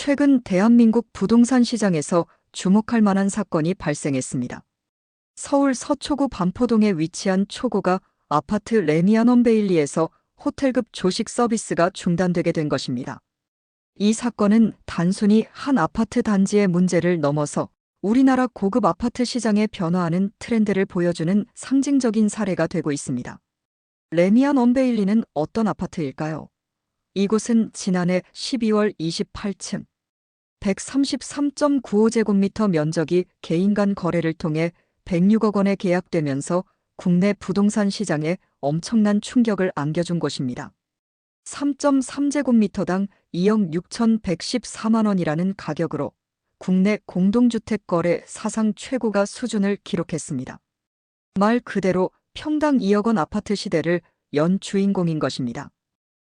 최근 대한민국 부동산 시장에서 주목할 만한 사건이 발생했습니다. 서울 서초구 반포동에 위치한 초고가 아파트 레미안 베일리에서 호텔급 조식 서비스가 중단되게 된 것입니다. 이 사건은 단순히 한 아파트 단지의 문제를 넘어서 우리나라 고급 아파트 시장의 변화하는 트렌드를 보여주는 상징적인 사례가 되고 있습니다. 레미안 베일리는 어떤 아파트일까요? 이곳은 지난해 12월 28층 133.95제곱미터 면적이 개인 간 거래를 통해 106억 원에 계약되면서 국내 부동산 시장에 엄청난 충격을 안겨준 곳입니다. 3.3제곱미터당 2억 6,114만 원이라는 가격으로 국내 공동주택 거래 사상 최고가 수준을 기록했습니다. 말 그대로 평당 2억 원 아파트 시대를 연 주인공인 것입니다.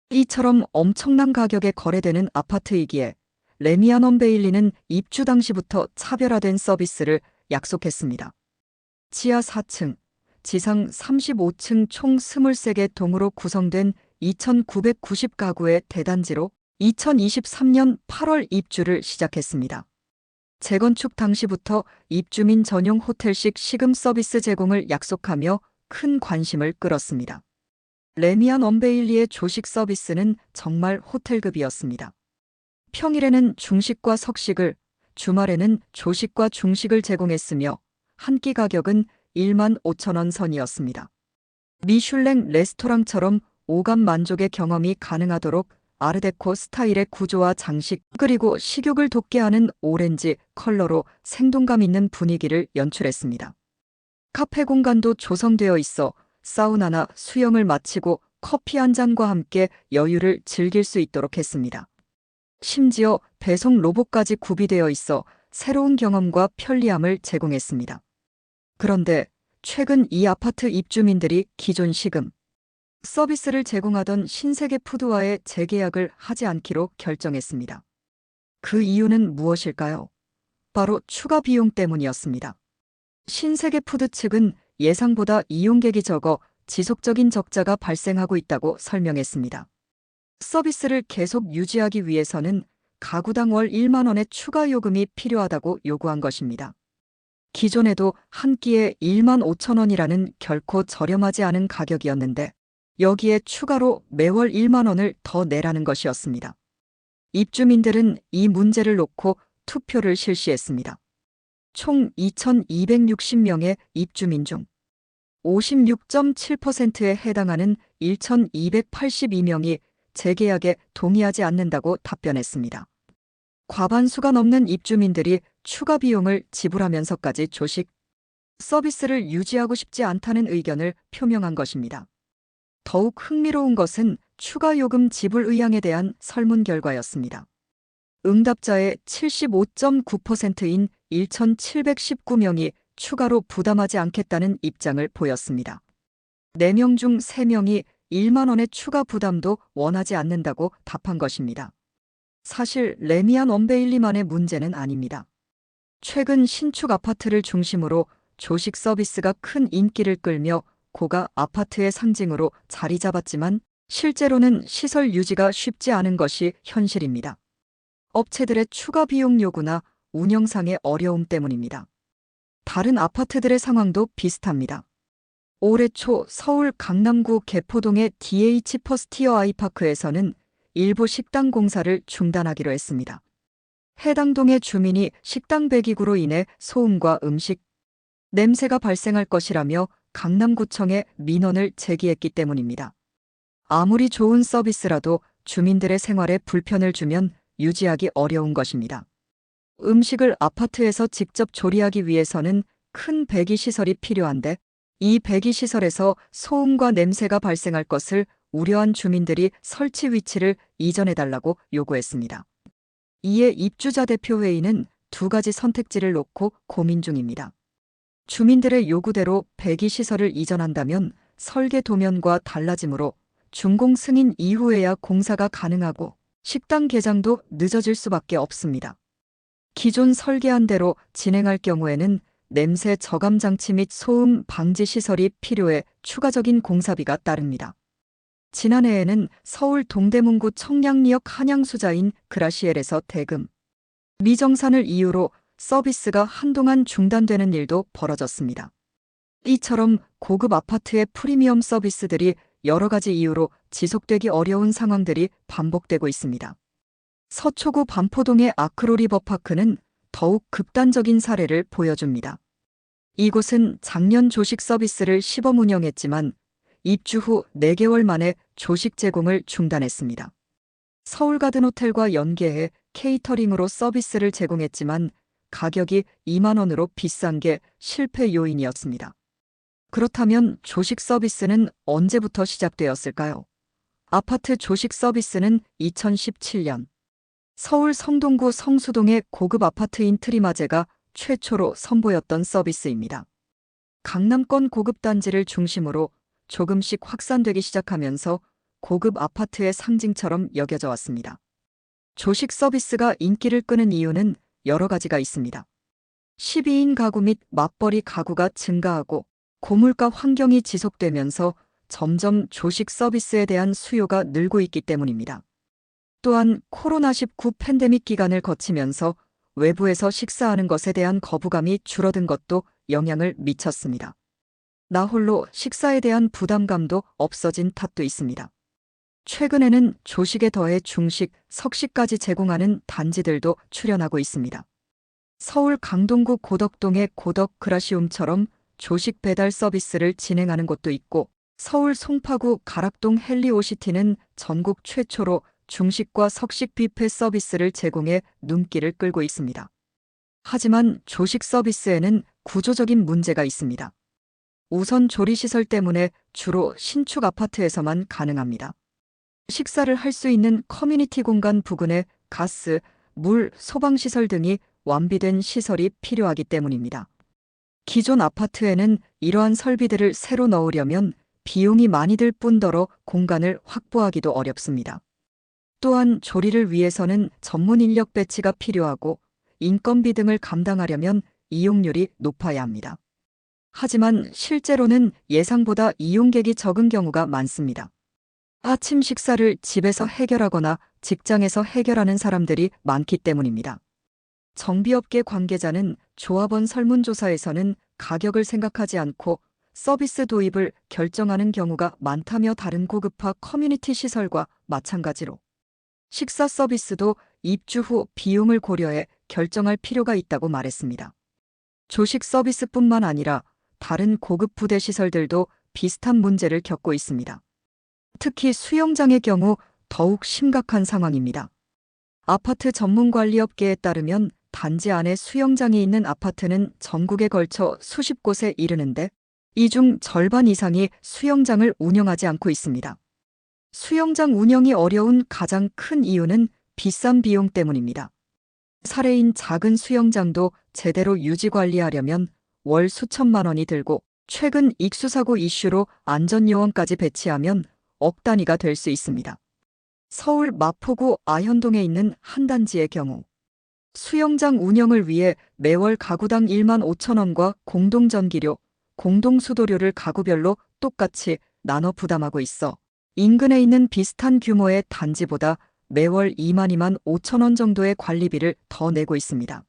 이처럼 엄청난 가격에 거래되는 아파트이기에 레미안 베일리는 입주 당시부터 차별화된 서비스를 약속했습니다. 지하 4층, 지상 35층 총 23개 동으로 구성된 2,990가구의 대단지로 2023년 8월 입주를 시작했습니다. 재건축 당시부터 입주민 전용 호텔식 식음 서비스 제공을 약속하며 큰 관심을 끌었습니다. 레미안 베일리의 조식 서비스는 정말 호텔급이었습니다. 평일에는 중식과 석식을, 주말에는 조식과 중식을 제공했으며 한 끼 가격은 1만 5천 원 선이었습니다. 미슐랭 레스토랑처럼 오감 만족의 경험이 가능하도록 아르데코 스타일의 구조와 장식 그리고 식욕을 돋게 하는 오렌지 컬러로 생동감 있는 분위기를 연출했습니다. 카페 공간도 조성되어 있어 사우나나 수영을 마치고 커피 한 잔과 함께 여유를 즐길 수 있도록 했습니다. 심지어 배송 로봇까지 구비되어 있어 새로운 경험과 편리함을 제공했습니다. 그런데 최근 이 아파트 입주민들이 기존 식음 서비스를 제공하던 신세계 푸드와의 재계약을 하지 않기로 결정했습니다. 그 이유는 무엇일까요? 바로 추가 비용 때문이었습니다. 신세계 푸드 측은 예상보다 이용객이 적어 지속적인 적자가 발생하고 있다고 설명했습니다. 서비스를 계속 유지하기 위해서는 가구당 월 1만 원의 추가 요금이 필요하다고 요구한 것입니다. 기존에도 한 끼에 1만 5천 원이라는 결코 저렴하지 않은 가격이었는데 여기에 추가로 매월 1만 원을 더 내라는 것이었습니다. 입주민들은 이 문제를 놓고 투표를 실시했습니다. 총 2,260명의 입주민 중 56.7%에 해당하는 1,282명이 재계약에 동의하지 않는다고 답변했습니다. 과반수가 넘는 입주민들이 추가 비용을 지불하면서까지 조식 서비스를 유지하고 싶지 않다는 의견을 표명한 것입니다. 더욱 흥미로운 것은 추가 요금 지불 의향에 대한 설문 결과였습니다. 응답자의 75.9%인 1,719명이 추가로 부담하지 않겠다는 입장을 보였습니다. 4명 중 3명이 1만 원의 추가 부담도 원하지 않는다고 답한 것입니다. 사실 레미안 베일리만의 문제는 아닙니다. 최근 신축 아파트를 중심으로 조식 서비스가 큰 인기를 끌며 고가 아파트의 상징으로 자리 잡았지만 실제로는 시설 유지가 쉽지 않은 것이 현실입니다. 업체들의 추가 비용 요구나 운영상의 어려움 때문입니다. 다른 아파트들의 상황도 비슷합니다. 올해 초 서울 강남구 개포동의 DH 퍼스티어 아이파크에서는 일부 식당 공사를 중단하기로 했습니다. 해당 동의 주민이 식당 배기구로 인해 소음과 음식, 냄새가 발생할 것이라며 강남구청에 민원을 제기했기 때문입니다. 아무리 좋은 서비스라도 주민들의 생활에 불편을 주면 유지하기 어려운 것입니다. 음식을 아파트에서 직접 조리하기 위해서는 큰 배기시설이 필요한데 이 배기시설에서 소음과 냄새가 발생할 것을 우려한 주민들이 설치 위치를 이전해달라고 요구했습니다. 이에 입주자 대표회의는 2가지 선택지를 놓고 고민 중입니다. 주민들의 요구대로 배기시설을 이전한다면 설계 도면과 달라지므로 준공 승인 이후에야 공사가 가능하고 식당 개장도 늦어질 수밖에 없습니다. 기존 설계한 대로 진행할 경우에는 냄새 저감 장치 및 소음 방지 시설이 필요해 추가적인 공사비가 따릅니다. 지난해에는 서울 동대문구 청량리역 한양수자인 그라시엘에서 대금 미정산을 이유로 서비스가 한동안 중단되는 일도 벌어졌습니다. 이처럼 고급 아파트의 프리미엄 서비스들이 여러 가지 이유로 지속되기 어려운 상황들이 반복되고 있습니다. 서초구 반포동의 아크로리버파크는 더욱 극단적인 사례를 보여줍니다. 이곳은 작년 조식 서비스를 시범 운영했지만 입주 후 4개월 만에 조식 제공을 중단했습니다. 서울가든호텔과 연계해 케이터링으로 서비스를 제공했지만 가격이 2만 원으로 비싼 게 실패 요인이었습니다. 그렇다면 조식 서비스는 언제부터 시작되었을까요? 아파트 조식 서비스는 2017년 서울 성동구 성수동의 고급 아파트인 트리마제가 최초로 선보였던 서비스입니다. 강남권 고급 단지를 중심으로 조금씩 확산되기 시작하면서 고급 아파트의 상징처럼 여겨져 왔습니다. 조식 서비스가 인기를 끄는 이유는 여러 가지가 있습니다. 12인 가구 및 맞벌이 가구가 증가하고 고물가 환경이 지속되면서 점점 조식 서비스에 대한 수요가 늘고 있기 때문입니다. 또한 코로나19 팬데믹 기간을 거치면서 외부에서 식사하는 것에 대한 거부감이 줄어든 것도 영향을 미쳤습니다. 나 홀로 식사에 대한 부담감도 없어진 탓도 있습니다. 최근에는 조식에 더해 중식, 석식까지 제공하는 단지들도 출현하고 있습니다. 서울 강동구 고덕동의 고덕 그라시움처럼 조식 배달 서비스를 진행하는 곳도 있고, 서울 송파구 가락동 헬리오시티는 전국 최초로 중식과 석식 뷔페 서비스를 제공해 눈길을 끌고 있습니다. 하지만 조식 서비스에는 구조적인 문제가 있습니다. 우선 조리시설 때문에 주로 신축 아파트에서만 가능합니다. 식사를 할 수 있는 커뮤니티 공간 부근에 가스, 물, 소방시설 등이 완비된 시설이 필요하기 때문입니다. 기존 아파트에는 이러한 설비들을 새로 넣으려면 비용이 많이 들 뿐더러 공간을 확보하기도 어렵습니다. 또한 조리를 위해서는 전문 인력 배치가 필요하고 인건비 등을 감당하려면 이용률이 높아야 합니다. 하지만 실제로는 예상보다 이용객이 적은 경우가 많습니다. 아침 식사를 집에서 해결하거나 직장에서 해결하는 사람들이 많기 때문입니다. 정비업계 관계자는 조합원 설문조사에서는 가격을 생각하지 않고 서비스 도입을 결정하는 경우가 많다며 다른 고급화 커뮤니티 시설과 마찬가지로 식사 서비스도 입주 후 비용을 고려해 결정할 필요가 있다고 말했습니다. 조식 서비스뿐만 아니라 다른 고급 부대 시설들도 비슷한 문제를 겪고 있습니다. 특히 수영장의 경우 더욱 심각한 상황입니다. 아파트 전문관리업계에 따르면 단지 안에 수영장이 있는 아파트는 전국에 걸쳐 수십 곳에 이르는데 이 중 절반 이상이 수영장을 운영하지 않고 있습니다. 수영장 운영이 어려운 가장 큰 이유는 비싼 비용 때문입니다. 사례인 작은 수영장도 제대로 유지 관리하려면 월 수천만 원이 들고 최근 익수사고 이슈로 안전요원까지 배치하면 억 단위가 될 수 있습니다. 서울 마포구 아현동에 있는 한 단지의 경우 수영장 운영을 위해 매월 가구당 1만 5천 원과 공동전기료, 공동수도료를 가구별로 똑같이 나눠 부담하고 있어 인근에 있는 비슷한 규모의 단지보다 매월 2만 5천 원 정도의 관리비를 더 내고 있습니다.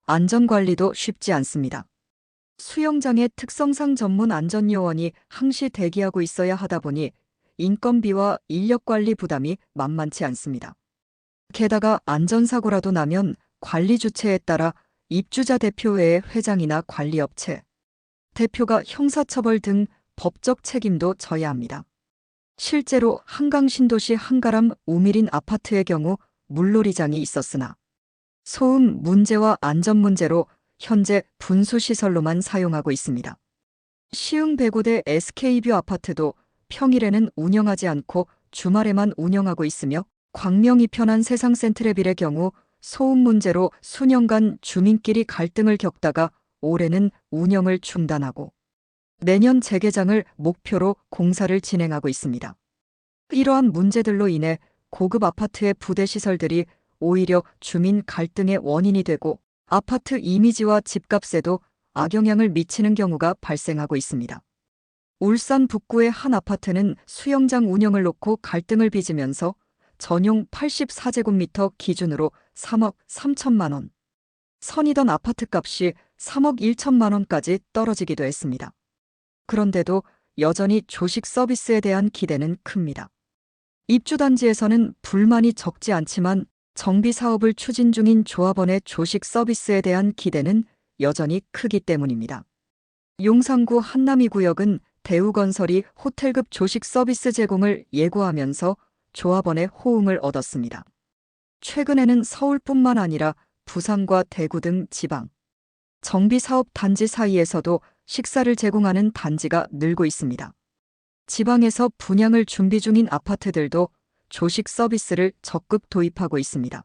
안전관리도 쉽지 않습니다. 수영장의 특성상 전문 안전요원이 항시 대기하고 있어야 하다 보니 인건비와 인력관리 부담이 만만치 않습니다. 게다가 안전사고라도 나면 관리 주체에 따라 입주자 대표 외의 회장이나 관리업체, 대표가 형사처벌 등 법적 책임도 져야 합니다. 실제로 한강 신도시 한가람 우미린 아파트의 경우 물놀이장이 있었으나 소음 문제와 안전 문제로 현재 분수시설로만 사용하고 있습니다. 시흥 배고대 SK뷰 아파트도 평일에는 운영하지 않고 주말에만 운영하고 있으며 광명 이편한 세상 센트레빌의 경우 소음 문제로 수년간 주민끼리 갈등을 겪다가 올해는 운영을 중단하고 내년 재개장을 목표로 공사를 진행하고 있습니다. 이러한 문제들로 인해 고급 아파트의 부대 시설들이 오히려 주민 갈등의 원인이 되고 아파트 이미지와 집값에도 악영향을 미치는 경우가 발생하고 있습니다. 울산 북구의 한 아파트는 수영장 운영을 놓고 갈등을 빚으면서 전용 84제곱미터 기준으로 3억 3천만 원. 선이던 아파트값이 3억 1천만 원까지 떨어지기도 했습니다. 그런데도 여전히 조식 서비스에 대한 기대는 큽니다. 입주단지에서는 불만이 적지 않지만 정비 사업을 추진 중인 조합원의 조식 서비스에 대한 기대는 여전히 크기 때문입니다. 용산구 한남이 구역은 대우건설이 호텔급 조식 서비스 제공을 예고하면서 조합원의 호응을 얻었습니다. 최근에는 서울뿐만 아니라 부산과 대구 등 지방, 정비사업 단지 사이에서도 식사를 제공하는 단지가 늘고 있습니다. 지방에서 분양을 준비 중인 아파트들도 조식 서비스를 적극 도입하고 있습니다.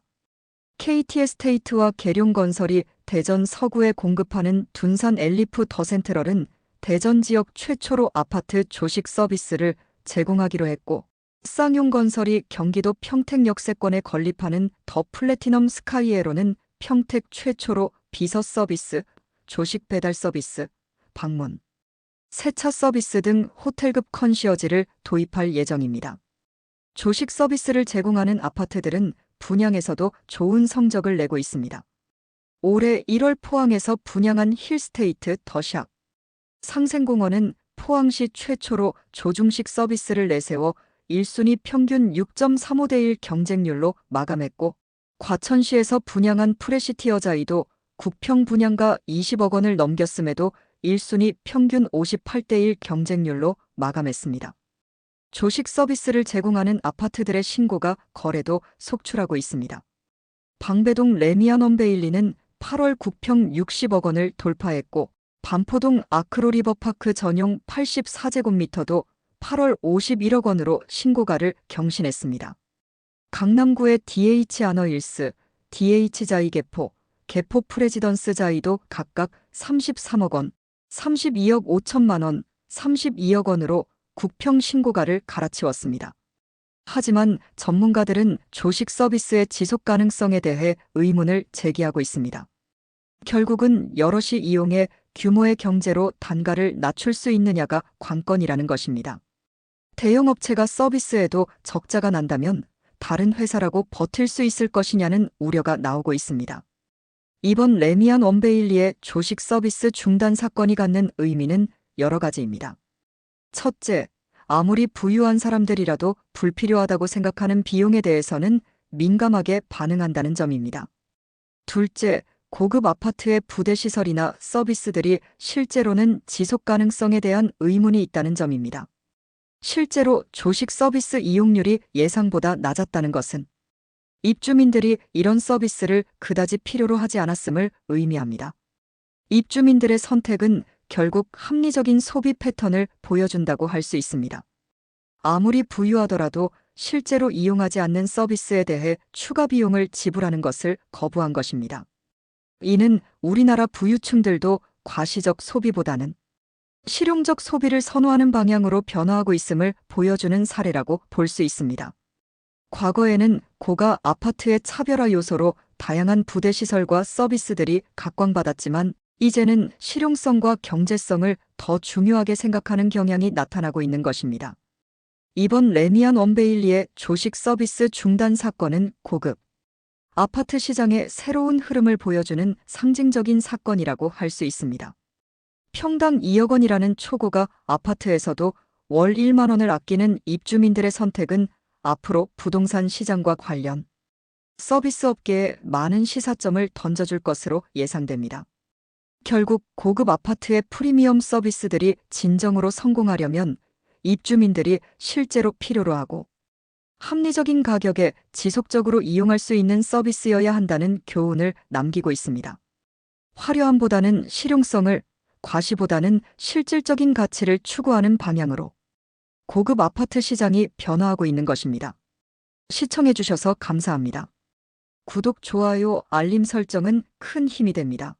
KT에스테이트와 계룡건설이 대전 서구에 공급하는 둔산 엘리프 더 센트럴은 대전 지역 최초로 아파트 조식 서비스를 제공하기로 했고, 쌍용건설이 경기도 평택 역세권에 건립하는 더 플래티넘 스카이에로는 평택 최초로 비서 서비스, 조식 배달 서비스, 방문, 세차 서비스 등 호텔급 컨시어지를 도입할 예정입니다. 조식 서비스를 제공하는 아파트들은 분양에서도 좋은 성적을 내고 있습니다. 올해 1월 포항에서 분양한 힐스테이트 더샥 상생공원은 포항시 최초로 조중식 서비스를 내세워 1순위 평균 6.35대 1 경쟁률로 마감했고, 과천시에서 분양한 프레시티 여자이도 국평 분양가 20억 원을 넘겼음에도 1순위 평균 58대 1 경쟁률로 마감했습니다. 조식 서비스를 제공하는 아파트들의 신고가 거래도 속출하고 있습니다. 방배동 레미안 원베일리는 8월 국평 60억 원을 돌파했고, 반포동 아크로리버파크 전용 84제곱미터도 8월 51억 원으로 신고가를 경신했습니다. 강남구의 DH 아너힐스, DH 자이 개포, 개포 프레지던스 자이도 각각 33억 원, 32억 5천만 원, 32억 원으로 국평 신고가를 갈아치웠습니다. 하지만 전문가들은 조식 서비스의 지속 가능성에 대해 의문을 제기하고 있습니다. 결국은 여럿이 이용해 규모의 경제로 단가를 낮출 수 있느냐가 관건이라는 것입니다. 대형 업체가 서비스에도 적자가 난다면 다른 회사라고 버틸 수 있을 것이냐는 우려가 나오고 있습니다. 이번 레미안 원베일리의 조식 서비스 중단 사건이 갖는 의미는 여러 가지입니다. 첫째, 아무리 부유한 사람들이라도 불필요하다고 생각하는 비용에 대해서는 민감하게 반응한다는 점입니다. 둘째, 고급 아파트의 부대시설이나 서비스들이 실제로는 지속 가능성에 대한 의문이 있다는 점입니다. 실제로 조식 서비스 이용률이 예상보다 낮았다는 것은 입주민들이 이런 서비스를 그다지 필요로 하지 않았음을 의미합니다. 입주민들의 선택은 결국 합리적인 소비 패턴을 보여준다고 할 수 있습니다. 아무리 부유하더라도 실제로 이용하지 않는 서비스에 대해 추가 비용을 지불하는 것을 거부한 것입니다. 이는 우리나라 부유층들도 과시적 소비보다는 실용적 소비를 선호하는 방향으로 변화하고 있음을 보여주는 사례라고 볼 수 있습니다. 과거에는 고가 아파트의 차별화 요소로 다양한 부대시설과 서비스들이 각광받았지만 이제는 실용성과 경제성을 더 중요하게 생각하는 경향이 나타나고 있는 것입니다. 이번 레미안 원베일리의 조식 서비스 중단 사건은 고급 아파트 시장의 새로운 흐름을 보여주는 상징적인 사건이라고 할 수 있습니다. 평당 2억 원이라는 초고가 아파트에서도 월 1만 원을 아끼는 입주민들의 선택은 앞으로 부동산 시장과 관련 서비스 업계에 많은 시사점을 던져줄 것으로 예상됩니다. 결국 고급 아파트의 프리미엄 서비스들이 진정으로 성공하려면 입주민들이 실제로 필요로 하고 합리적인 가격에 지속적으로 이용할 수 있는 서비스여야 한다는 교훈을 남기고 있습니다. 화려함보다는 실용성을, 과시보다는 실질적인 가치를 추구하는 방향으로 고급 아파트 시장이 변화하고 있는 것입니다. 시청해주셔서 감사합니다. 구독, 좋아요, 알림 설정은 큰 힘이 됩니다.